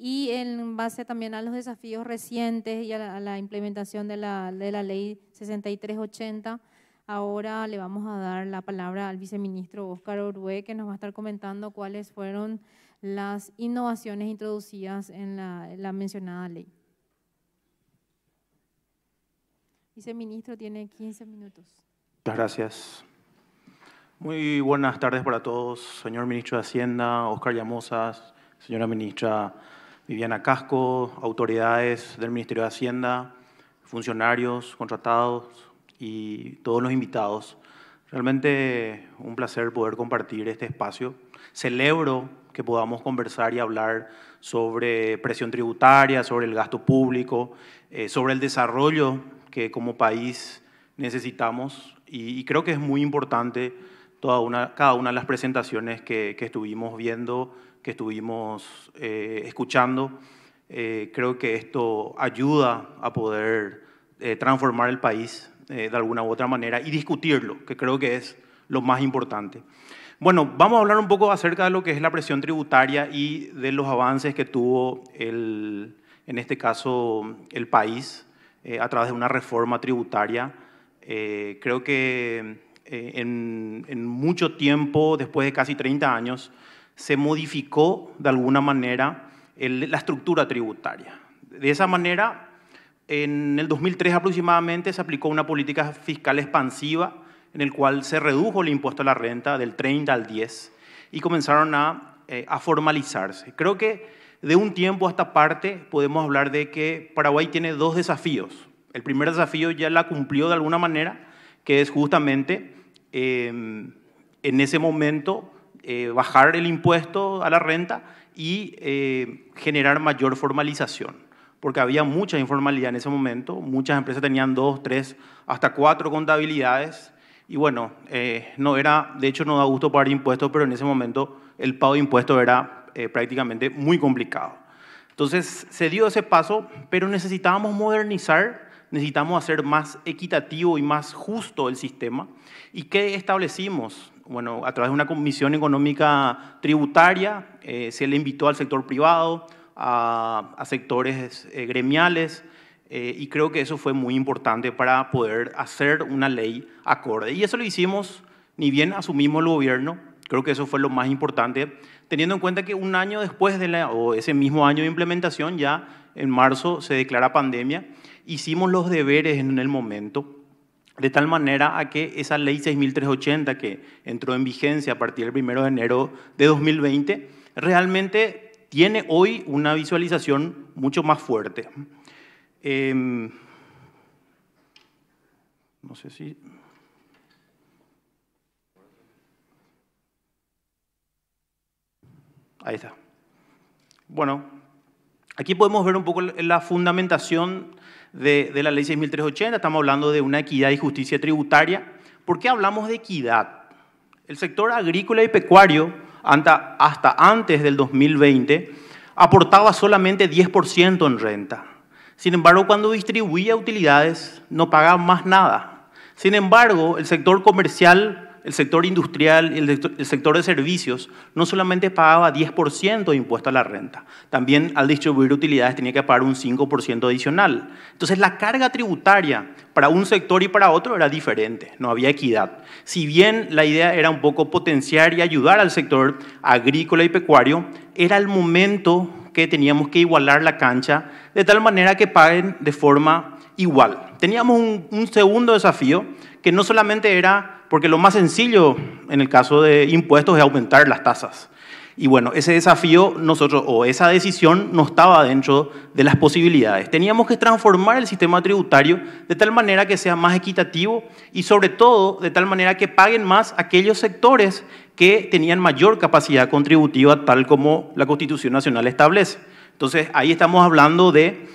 Y en base también a los desafíos recientes y a la implementación de la ley 6380, ahora le vamos a dar la palabra al viceministro Óscar Orué, que nos va a estar comentando cuáles fueron las innovaciones introducidas en la mencionada ley. Viceministro, tiene 15 minutos. Muchas gracias. Muy buenas tardes para todos, señor ministro de Hacienda, Óscar Llamosas, señora ministra Viviana Casco, autoridades del Ministerio de Hacienda, funcionarios, contratados y todos los invitados. Realmente un placer poder compartir este espacio. Celebro que podamos conversar y hablar sobre presión tributaria, sobre el gasto público, sobre el desarrollo que como país necesitamos. Y creo que es muy importante cada una de las presentaciones que estuvimos viendo, que estuvimos escuchando. Creo que esto ayuda a poder transformar el país de alguna u otra manera y discutirlo, que creo que es lo más importante. Bueno, vamos a hablar un poco acerca de lo que es la presión tributaria y de los avances que tuvo, en este caso, el país a través de una reforma tributaria. Creo que en mucho tiempo, después de casi 30 años, se modificó de alguna manera la estructura tributaria. De esa manera, en el 2003 aproximadamente se aplicó una política fiscal expansiva en el cual se redujo el impuesto a la renta del 30 al 10 y comenzaron a formalizarse. Creo que de un tiempo a esta parte podemos hablar de que Paraguay tiene dos desafíos. El primer desafío ya la cumplió de alguna manera, que es justamente en ese momento bajar el impuesto a la renta y generar mayor formalización, porque había mucha informalidad en ese momento, muchas empresas tenían 2, 3, hasta 4 contabilidades y bueno, de hecho no da gusto pagar impuestos, pero en ese momento el pago de impuestos era prácticamente muy complicado. Entonces se dio ese paso, pero necesitábamos modernizar, necesitamos hacer más equitativo y más justo el sistema. ¿Y qué establecimos? Bueno, a través de una comisión económica tributaria se le invitó al sector privado, a sectores gremiales, y creo que eso fue muy importante para poder hacer una ley acorde. Y eso lo hicimos, ni bien asumimos el gobierno, creo que eso fue lo más importante, teniendo en cuenta que un año después o ese mismo año de implementación, ya en marzo se declara pandemia, hicimos los deberes en el momento, de tal manera a que esa ley 6.380 que entró en vigencia a partir del 1 de enero de 2020, realmente tiene hoy una visualización mucho más fuerte. No sé si... Ahí está. Bueno, aquí podemos ver un poco la fundamentación de la ley 6.380. Estamos hablando de una equidad y justicia tributaria. ¿Por qué hablamos de equidad? El sector agrícola y pecuario, hasta antes del 2020, aportaba solamente 10% en renta. Sin embargo, cuando distribuía utilidades, no pagaba más nada. Sin embargo, el sector comercial, el sector industrial y el sector de servicios no solamente pagaba 10% de impuesto a la renta, también al distribuir utilidades tenía que pagar un 5% adicional. Entonces la carga tributaria para un sector y para otro era diferente, no había equidad. Si bien la idea era un poco potenciar y ayudar al sector agrícola y pecuario, era el momento que teníamos que igualar la cancha de tal manera que paguen de forma igual. Teníamos un segundo desafío que no solamente era, porque lo más sencillo en el caso de impuestos es aumentar las tasas. Y bueno, ese desafío esa decisión no estaba dentro de las posibilidades. Teníamos que transformar el sistema tributario de tal manera que sea más equitativo y sobre todo de tal manera que paguen más aquellos sectores que tenían mayor capacidad contributiva, tal como la Constitución Nacional establece. Entonces ahí estamos hablando de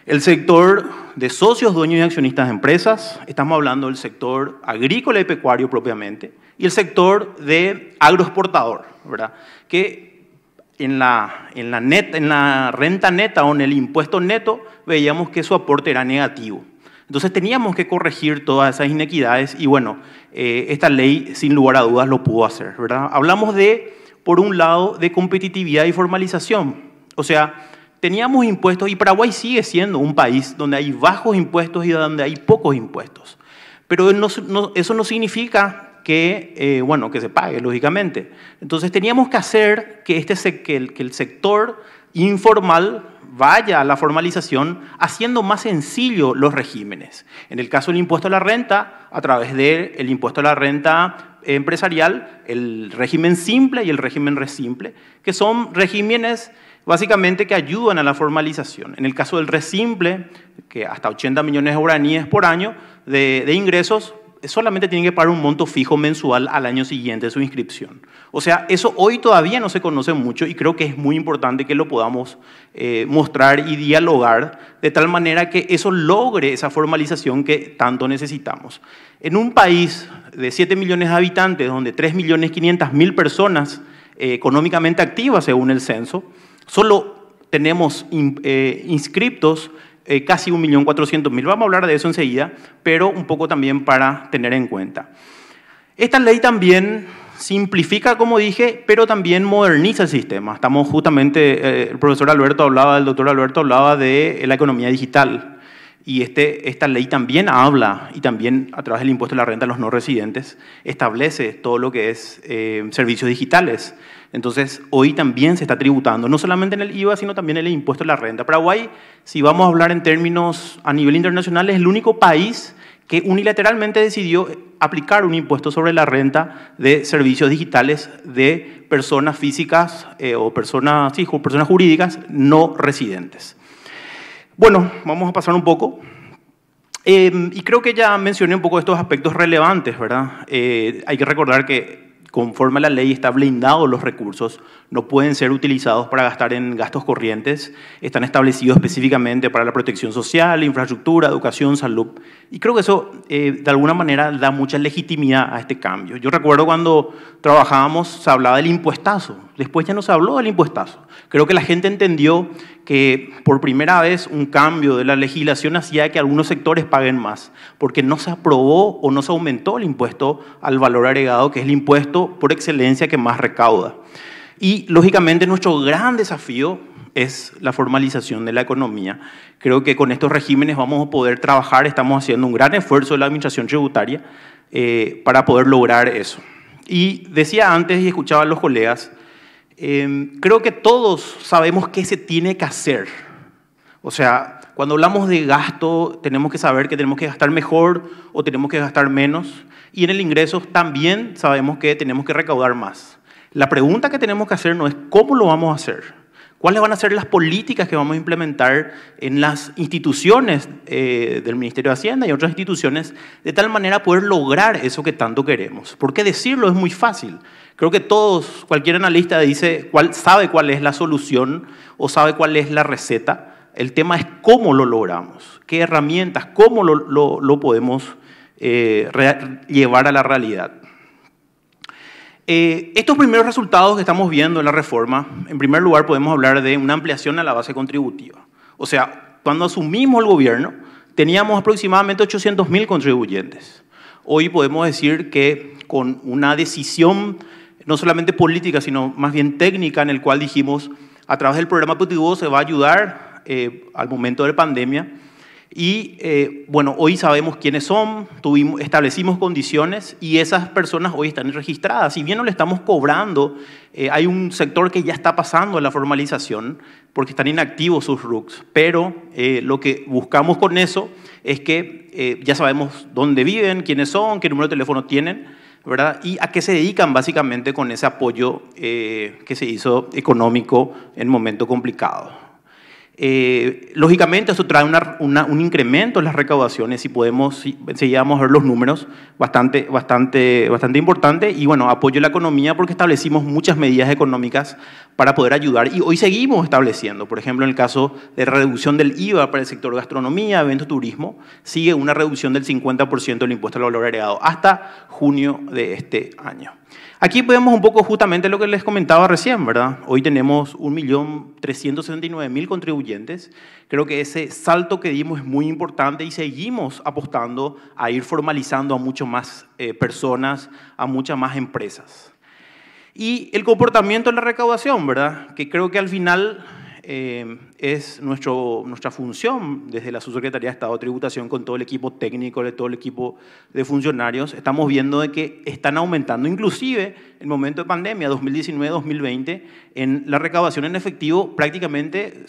el sector de socios, dueños y accionistas de empresas, estamos hablando del sector agrícola y pecuario propiamente, y el sector de agroexportador, ¿verdad? Que en la renta neta o en el impuesto neto veíamos que su aporte era negativo. Entonces teníamos que corregir todas esas inequidades y bueno, esta ley sin lugar a dudas lo pudo hacer, ¿verdad? Hablamos por un lado, de competitividad y formalización, o sea, teníamos impuestos y Paraguay sigue siendo un país donde hay bajos impuestos y donde hay pocos impuestos. Pero eso no significa que, bueno, que se pague, lógicamente. Entonces teníamos que hacer que el sector informal vaya a la formalización haciendo más sencillo los regímenes. En el caso del impuesto a la renta, a través del impuesto a la renta empresarial, el régimen simple y el régimen resimple, que son regímenes básicamente que ayudan a la formalización. En el caso del resimple, que hasta 80 millones de guaraníes por año de ingresos, solamente tienen que pagar un monto fijo mensual al año siguiente de su inscripción. O sea, eso hoy todavía no se conoce mucho y creo que es muy importante que lo podamos mostrar y dialogar de tal manera que eso logre esa formalización que tanto necesitamos. En un país de 7 millones de habitantes, donde 3.500.000 personas económicamente activas según el censo, solo tenemos inscriptos casi 1.400.000. Vamos a hablar de eso enseguida, pero un poco también para tener en cuenta. Esta ley también simplifica, como dije, pero también moderniza el sistema. Estamos justamente, el doctor Alberto hablaba de la economía digital. Y esta ley también habla, y también a través del impuesto a la renta a los no residentes, establece todo lo que es servicios digitales. Entonces, hoy también se está tributando, no solamente en el IVA, sino también en el impuesto a la renta. Paraguay, si vamos a hablar en términos a nivel internacional, es el único país que unilateralmente decidió aplicar un impuesto sobre la renta de servicios digitales de personas físicas o personas jurídicas no residentes. Bueno, vamos a pasar un poco. Y creo que ya mencioné un poco estos aspectos relevantes, ¿verdad? Hay que recordar que conforme a la ley está blindado los recursos, no pueden ser utilizados para gastar en gastos corrientes, están establecidos específicamente para la protección social, infraestructura, educación, salud. Y creo que eso de alguna manera da mucha legitimidad a este cambio. Yo recuerdo cuando trabajábamos se hablaba del impuestazo, después ya no se habló del impuestazo. Creo que la gente entendió que por primera vez un cambio de la legislación hacía que algunos sectores paguen más, porque no se aprobó o no se aumentó el impuesto al valor agregado, que es el impuesto por excelencia que más recauda. Y lógicamente nuestro gran desafío es la formalización de la economía. Creo que con estos regímenes vamos a poder trabajar, estamos haciendo un gran esfuerzo de la administración tributaria para poder lograr eso. Y decía antes y escuchaba a los colegas, creo que todos sabemos qué se tiene que hacer. O sea, cuando hablamos de gasto, tenemos que saber que tenemos que gastar mejor o tenemos que gastar menos. Y en el ingreso también sabemos que tenemos que recaudar más. La pregunta que tenemos que hacer no es cómo lo vamos a hacer. ¿Cuáles van a ser las políticas que vamos a implementar en las instituciones del Ministerio de Hacienda y otras instituciones de tal manera poder lograr eso que tanto queremos? Porque decirlo es muy fácil. Creo que todos, cualquier analista sabe cuál es la solución o sabe cuál es la receta. El tema es cómo lo logramos, qué herramientas, cómo lo podemos llevar a la realidad. Estos primeros resultados que estamos viendo en la reforma, en primer lugar podemos hablar de una ampliación a la base contributiva. O sea, cuando asumimos el gobierno, teníamos aproximadamente 800.000 contribuyentes. Hoy podemos decir que con una decisión no solamente política, sino más bien técnica, en el cual dijimos, a través del programa Putibú se va a ayudar al momento de la pandemia. Y bueno, hoy sabemos quiénes son, establecimos condiciones y esas personas hoy están registradas. Si bien no le estamos cobrando, hay un sector que ya está pasando a la formalización porque están inactivos sus RUCs. Pero lo que buscamos con eso es que ya sabemos dónde viven, quiénes son, qué número de teléfono tienen, ¿verdad? Y a qué se dedican básicamente con ese apoyo que se hizo económico en un momento complicado. Lógicamente eso trae un incremento en las recaudaciones si enseguida vamos a ver los números bastante importante y bueno, apoyo a la economía porque establecimos muchas medidas económicas para poder ayudar y hoy seguimos estableciendo, por ejemplo en el caso de reducción del IVA para el sector gastronomía, eventos, turismo, sigue una reducción del 50% del impuesto al valor agregado hasta junio de este año. Aquí vemos un poco justamente lo que les comentaba recién, ¿verdad? Hoy tenemos 1.369.000 contribuyentes. Creo que ese salto que dimos es muy importante y seguimos apostando a ir formalizando a muchas más personas, a muchas más empresas. Y el comportamiento de la recaudación, ¿verdad? Que creo que al final es nuestra función desde la Subsecretaría de Estado de Tributación con todo el equipo técnico, todo el equipo de funcionarios. Estamos viendo de que están aumentando, inclusive en el momento de pandemia, 2019-2020, en la recaudación en efectivo prácticamente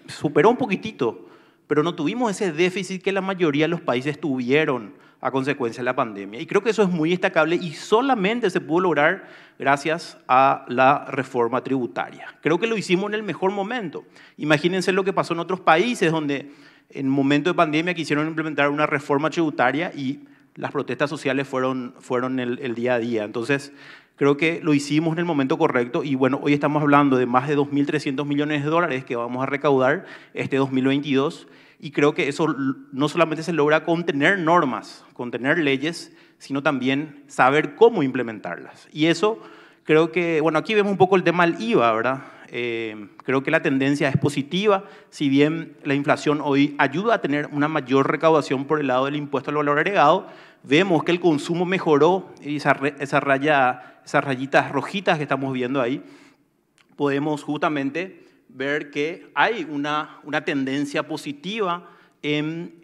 superó un poquitito, pero no tuvimos ese déficit que la mayoría de los países tuvieron a consecuencia de la pandemia. Y creo que eso es muy destacable y solamente se pudo lograr gracias a la reforma tributaria. Creo que lo hicimos en el mejor momento. Imagínense lo que pasó en otros países donde en momento de pandemia quisieron implementar una reforma tributaria y las protestas sociales fueron el día a día. Entonces, creo que lo hicimos en el momento correcto y bueno, hoy estamos hablando de más de 2.300 millones de dólares que vamos a recaudar este 2022. Y creo que eso no solamente se logra con tener normas, con tener leyes, sino también saber cómo implementarlas. Y eso creo que, bueno, aquí vemos un poco el tema del IVA, ¿verdad? Creo que la tendencia es positiva, si bien la inflación hoy ayuda a tener una mayor recaudación por el lado del impuesto al valor agregado, vemos que el consumo mejoró y esas rayitas rojitas que estamos viendo ahí, podemos justamente ver que hay una tendencia positiva en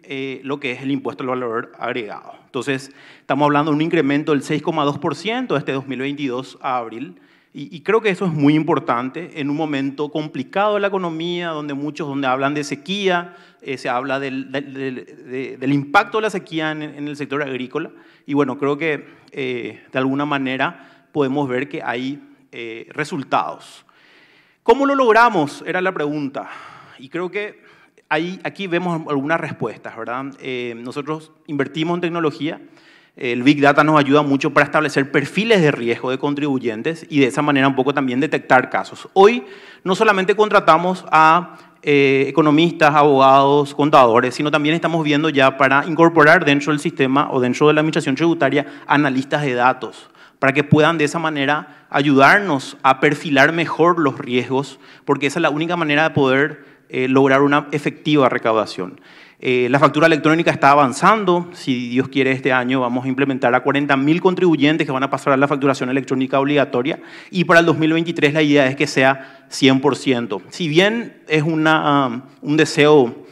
lo que es el impuesto al valor agregado. Entonces, estamos hablando de un incremento del 6,2% este 2022 a abril, y creo que eso es muy importante en un momento complicado de la economía, donde hablan de sequía, se habla del impacto de la sequía en el sector agrícola, y bueno, creo que de alguna manera podemos ver que hay resultados. ¿Cómo lo logramos? Era la pregunta. Y creo que aquí vemos algunas respuestas, ¿verdad? Nosotros invertimos en tecnología. El Big Data nos ayuda mucho para establecer perfiles de riesgo de contribuyentes y de esa manera un poco también detectar casos. Hoy no solamente contratamos a economistas, abogados, contadores, sino también estamos viendo ya para incorporar dentro del sistema o dentro de la administración tributaria analistas de datos, para que puedan de esa manera ayudarnos a perfilar mejor los riesgos, porque esa es la única manera de poder lograr una efectiva recaudación. La factura electrónica está avanzando. Si Dios quiere, este año vamos a implementar a 40.000 contribuyentes que van a pasar a la facturación electrónica obligatoria y para el 2023 la idea es que sea 100%. Si bien es un deseo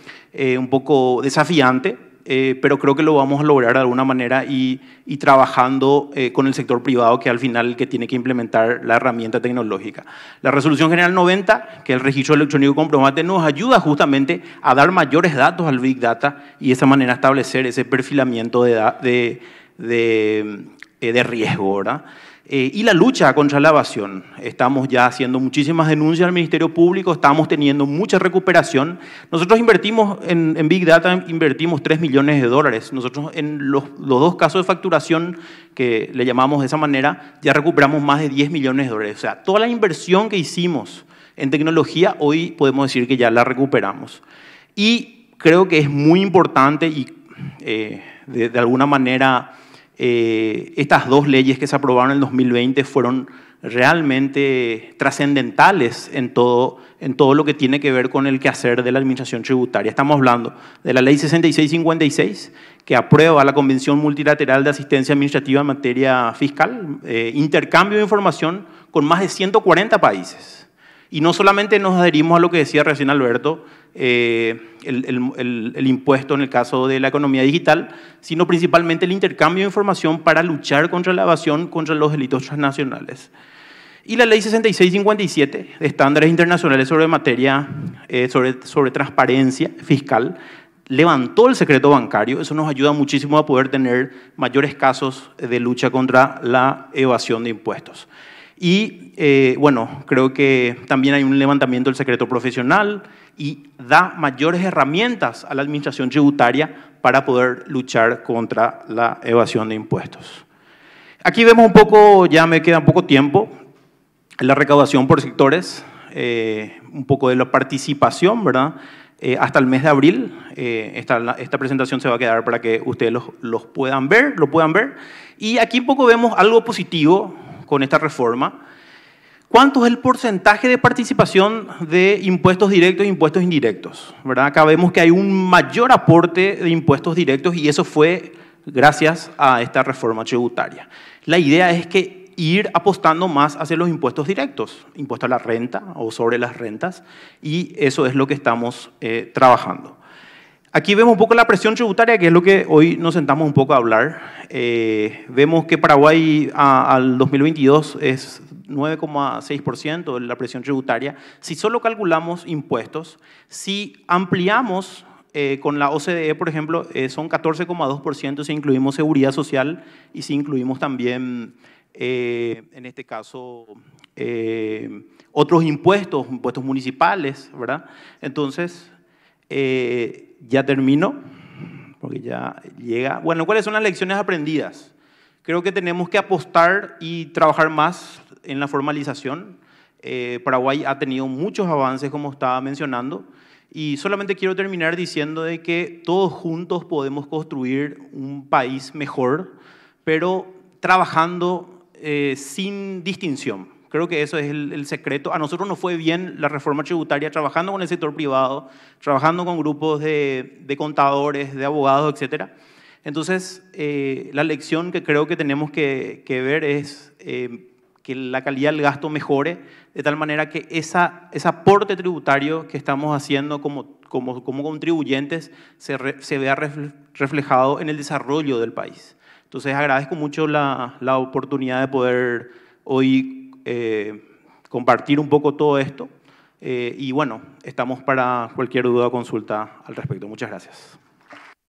un poco desafiante, pero creo que lo vamos a lograr de alguna manera y trabajando con el sector privado, que al final el que tiene que implementar la herramienta tecnológica. La Resolución General 90, que es el registro electrónico comprobante, nos ayuda justamente a dar mayores datos al Big Data y de esa manera establecer ese perfilamiento de riesgo, ¿verdad? Y la lucha contra la evasión. Estamos ya haciendo muchísimas denuncias al Ministerio Público, estamos teniendo mucha recuperación. Nosotros invertimos en Big Data, invertimos 3 millones de dólares. Nosotros en los dos casos de facturación, que le llamamos de esa manera, ya recuperamos más de 10 millones de dólares. O sea, toda la inversión que hicimos en tecnología, hoy podemos decir que ya la recuperamos. Y creo que es muy importante y de alguna manera estas dos leyes que se aprobaron en el 2020 fueron realmente trascendentales en todo lo que tiene que ver con el quehacer de la administración tributaria. Estamos hablando de la Ley 6656, que aprueba la Convención Multilateral de Asistencia Administrativa en materia fiscal, intercambio de información con más de 140 países. Y no solamente nos adherimos a lo que decía recién Alberto, el impuesto en el caso de la economía digital, sino principalmente el intercambio de información para luchar contra la evasión, contra los delitos transnacionales. Y la Ley 6657, de estándares internacionales sobre materia, sobre transparencia fiscal, levantó el secreto bancario. Eso nos ayuda muchísimo a poder tener mayores casos de lucha contra la evasión de impuestos. Y bueno, creo que también hay un levantamiento del secreto profesional y da mayores herramientas a la administración tributaria para poder luchar contra la evasión de impuestos. Aquí vemos un poco, ya me queda poco tiempo, la recaudación por sectores, un poco de la participación, ¿verdad? Hasta el mes de abril, esta presentación se va a quedar para que ustedes lo puedan ver. Y aquí un poco vemos algo positivo con esta reforma. ¿Cuánto es el porcentaje de participación de impuestos directos e impuestos indirectos? ¿Verdad? Acá vemos que hay un mayor aporte de impuestos directos y eso fue gracias a esta reforma tributaria. La idea es que ir apostando más hacia los impuestos directos, impuesto a la renta o sobre las rentas, y eso es lo que estamos trabajando. Aquí vemos un poco la presión tributaria, que es lo que hoy nos sentamos un poco a hablar. Vemos que Paraguay al 2022 es 9,6% la presión tributaria. Si solo calculamos impuestos, si ampliamos con la OCDE, por ejemplo, son 14,2% si incluimos seguridad social y si incluimos también, en este caso, otros impuestos municipales, ¿verdad? Entonces, ya termino, porque ya llega. Bueno, ¿cuáles son las lecciones aprendidas? Creo que tenemos que apostar y trabajar más en la formalización. Paraguay ha tenido muchos avances, como estaba mencionando, y solamente quiero terminar diciendo de que todos juntos podemos construir un país mejor, pero trabajando sin distinción. Creo que eso es el secreto. A nosotros nos fue bien la reforma tributaria trabajando con el sector privado, trabajando con grupos de contadores, de abogados, etc. Entonces, la lección que creo que tenemos que ver es que la calidad del gasto mejore, de tal manera que ese aporte tributario que estamos haciendo como contribuyentes se vea reflejado en el desarrollo del país. Entonces, agradezco mucho la oportunidad de poder hoy compartir un poco todo esto y bueno, estamos para cualquier duda o consulta al respecto. Muchas gracias.